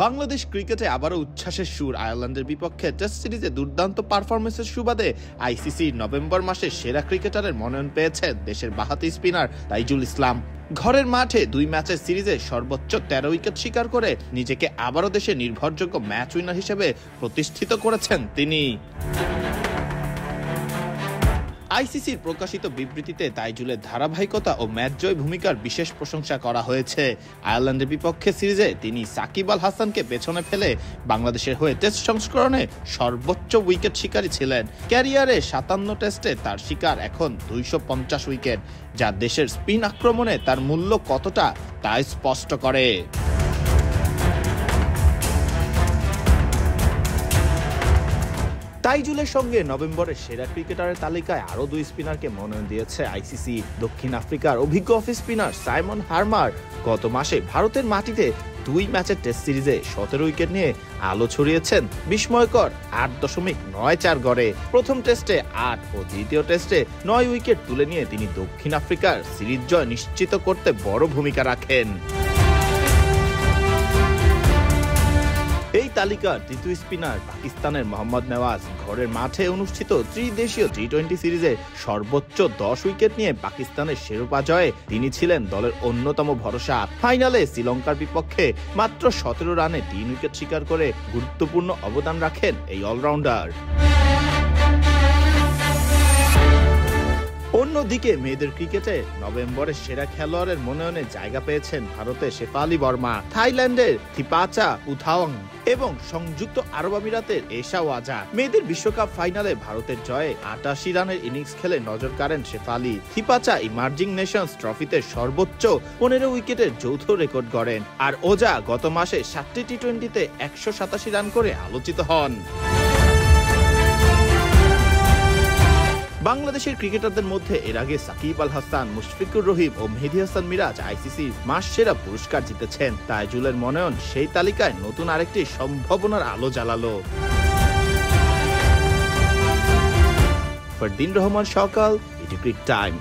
বাংলাদেশ ক্রিকেটে আবারও উচ্ছ্বাসের সুর। আয়ারল্যান্ডের বিপক্ষে টেস্ট সিরিজে দুর্দান্ত পারফরমেন্সের সুবাদে আইসিসির নভেম্বর মাসে সেরা ক্রিকেটারের মনোনয়ন পেয়েছেন দেশের বাঁহাতি স্পিনার তাইজুল ইসলাম। ঘরের মাঠে 2 ম্যাচের সিরিজে সর্বোচ্চ 13 উইকেট শিকার করে নিজেকে আবারও দেশের নির্ভরযোগ্য ম্যাচ উইনার হিসেবে প্রতিষ্ঠিত করেছেন তিনি। আইসিসির প্রকাশিত বিবৃতিতে তাইজুলের ধারাবাহিকতা ও ম্যাচ জয় ভূমিকার বিশেষ প্রশংসা করা হয়েছে। আয়ারল্যান্ডের বিপক্ষে সিরিজে তিনি সাকিব আল হাসানকে পেছনে ফেলে বাংলাদেশের হয়ে টেস্ট সংস্করণে সর্বোচ্চ উইকেট শিকারী ছিলেন। ক্যারিয়ারে 57 টেস্টে তার শিকার এখন 250 উইকেট, যা দেশের স্পিন আক্রমণে তার মূল্য কতটা তা স্পষ্ট করে। তাইজুলের সঙ্গে নভেম্বরের সেরা ক্রিকেটারের তালিকায় আরও 2 স্পিনারকে মনোনয়ন দিয়েছে আইসিসি। দক্ষিণ আফ্রিকার অভিজ্ঞ অফ স্পিনার সাইমন হার্মার গত মাসে ভারতের মাটিতে 2 ম্যাচের টেস্ট সিরিজে 17 উইকেট নিয়ে আলো ছড়িয়েছেন বিস্ময়কর 8.94 গড়ে। প্রথম টেস্টে 8 ও দ্বিতীয় টেস্টে 9 উইকেট তুলে নিয়ে তিনি দক্ষিণ আফ্রিকার সিরিজ জয় নিশ্চিত করতে বড় ভূমিকা রাখেন। এই তালিকার তৃতীয় স্পিনার পাকিস্তানের মোহাম্মদ নেওয়াজ ঘরের মাঠে অনুষ্ঠিত ত্রিদেশীয় টি-20 সিরিজে সর্বোচ্চ 10 উইকেট নিয়ে পাকিস্তানের শিরোপা জয়ে তিনি ছিলেন দলের অন্যতম ভরসা। ফাইনালে শ্রীলঙ্কার বিপক্ষে মাত্র 17 রানে 3 উইকেট শিকার করে গুরুত্বপূর্ণ অবদান রাখেন এই অলরাউন্ডার। অন্যদিকে মেয়েদের ক্রিকেটে নভেম্বরের সেরা খেলোয়াড়ের মনোনয়নে জায়গা পেয়েছেন ভারতের শেফালি বর্মা, থাইল্যান্ডের থিপাচা পুথাওয়াং এবং সংযুক্ত আরব আমিরাতের এশা ওয়াজা। মেয়েদের বিশ্বকাপ ফাইনালে ভারতের জয়ে 88 রানের ইনিংস খেলে নজর কাড়েন শেফালি। থিপাচা ইমার্জিং নেশনস ট্রফিতে সর্বোচ্চ 15 উইকেটের যৌথ রেকর্ড গড়েন, আর ওজা গত মাসে 7টি টি-20তে 187 রান করে আলোচিত হন। বাংলাদেশের ক্রিকেটারদের মধ্যে এর আগে সাকিব আল হাসান, মুশফিকুর রহিম ও মেহেদী হাসান মিরাজ আইসিসি মাস সেরা পুরস্কার জিতেছেন। তাইজুলের মনোনয়ন সেই তালিকায় নতুন আরেকটি সম্ভাবনার আলো জ্বালালো। ফরদিন রহমান সকাল, ক্রিক টাইম।